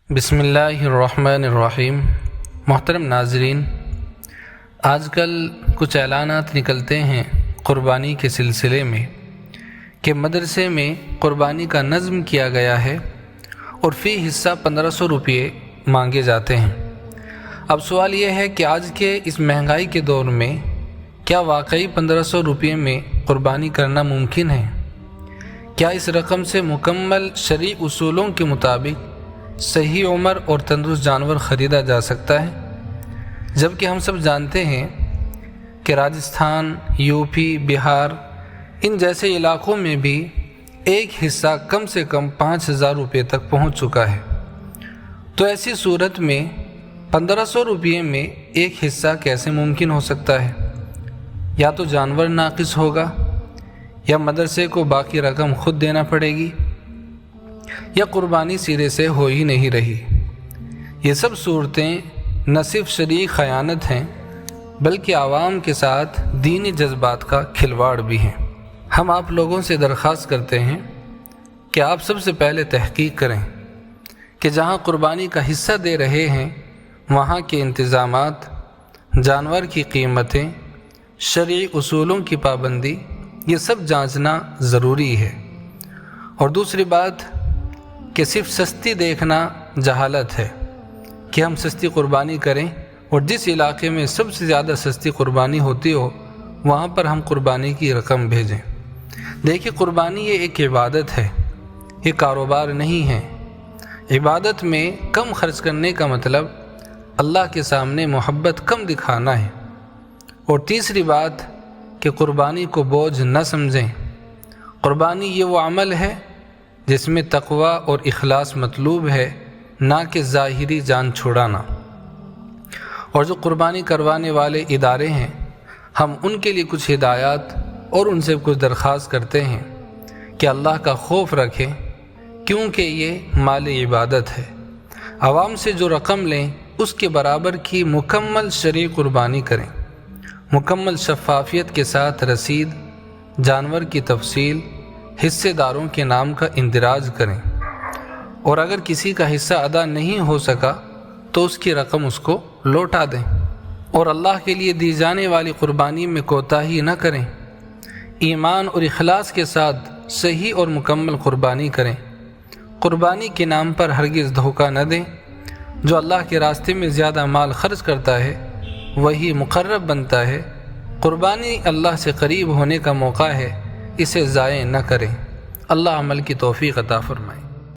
بسم اللہ الرحمن الرحیم۔ محترم ناظرین، آج کل کچھ اعلانات نکلتے ہیں قربانی کے سلسلے میں کہ مدرسے میں قربانی کا نظم کیا گیا ہے اور فی حصہ 1500 روپے مانگے جاتے ہیں۔ اب سوال یہ ہے کہ آج کے اس مہنگائی کے دور میں کیا واقعی 1500 روپے میں قربانی کرنا ممکن ہے؟ کیا اس رقم سے مکمل شرعی اصولوں کے مطابق صحیح عمر اور تندرست جانور خریدا جا سکتا ہے؟ جبکہ ہم سب جانتے ہیں کہ راجستھان، یو پی، بہار ان جیسے علاقوں میں بھی ایک حصہ کم سے کم 5000 روپے تک پہنچ چکا ہے۔ تو ایسی صورت میں 1500 روپے میں ایک حصہ کیسے ممکن ہو سکتا ہے؟ یا تو جانور ناقص ہوگا، یا مدرسے کو باقی رقم خود دینا پڑے گی، یا قربانی سرے سے ہو ہی نہیں رہی۔ یہ سب صورتیں نہ صرف شرعی خیانت ہیں بلکہ عوام کے ساتھ دینی جذبات کا کھلواڑ بھی ہیں۔ ہم آپ لوگوں سے درخواست کرتے ہیں کہ آپ سب سے پہلے تحقیق کریں کہ جہاں قربانی کا حصہ دے رہے ہیں وہاں کے انتظامات، جانور کی قیمتیں، شرعی اصولوں کی پابندی، یہ سب جانچنا ضروری ہے۔ اور دوسری بات کہ صرف سستی دیکھنا جہالت ہے کہ ہم سستی قربانی کریں اور جس علاقے میں سب سے زیادہ سستی قربانی ہوتی ہو وہاں پر ہم قربانی کی رقم بھیجیں۔ دیکھیے، قربانی یہ ایک عبادت ہے، یہ کاروبار نہیں ہے۔ عبادت میں کم خرچ کرنے کا مطلب اللہ کے سامنے محبت کم دکھانا ہے۔ اور تیسری بات کہ قربانی کو بوجھ نہ سمجھیں۔ قربانی یہ وہ عمل ہے جس میں تقوی اور اخلاص مطلوب ہے، نہ کہ ظاہری جان چھڑانا۔ اور جو قربانی کروانے والے ادارے ہیں، ہم ان کے لیے کچھ ہدایات اور ان سے کچھ درخواست کرتے ہیں کہ اللہ کا خوف رکھیں، کیونکہ یہ مال عبادت ہے۔ عوام سے جو رقم لیں اس کے برابر کی مکمل شرعی قربانی کریں، مکمل شفافیت کے ساتھ رسید، جانور کی تفصیل، حصے داروں کے نام کا اندراج کریں، اور اگر کسی کا حصہ ادا نہیں ہو سکا تو اس کی رقم اس کو لوٹا دیں، اور اللہ کے لیے دی جانے والی قربانی میں کوتاہی نہ کریں۔ ایمان اور اخلاص کے ساتھ صحیح اور مکمل قربانی کریں۔ قربانی کے نام پر ہرگز دھوکہ نہ دیں۔ جو اللہ کے راستے میں زیادہ مال خرچ کرتا ہے وہی مقرب بنتا ہے۔ قربانی اللہ سے قریب ہونے کا موقع ہے، اسے ضائع نہ کریں۔ اللہ عمل کی توفیق عطا فرمائے۔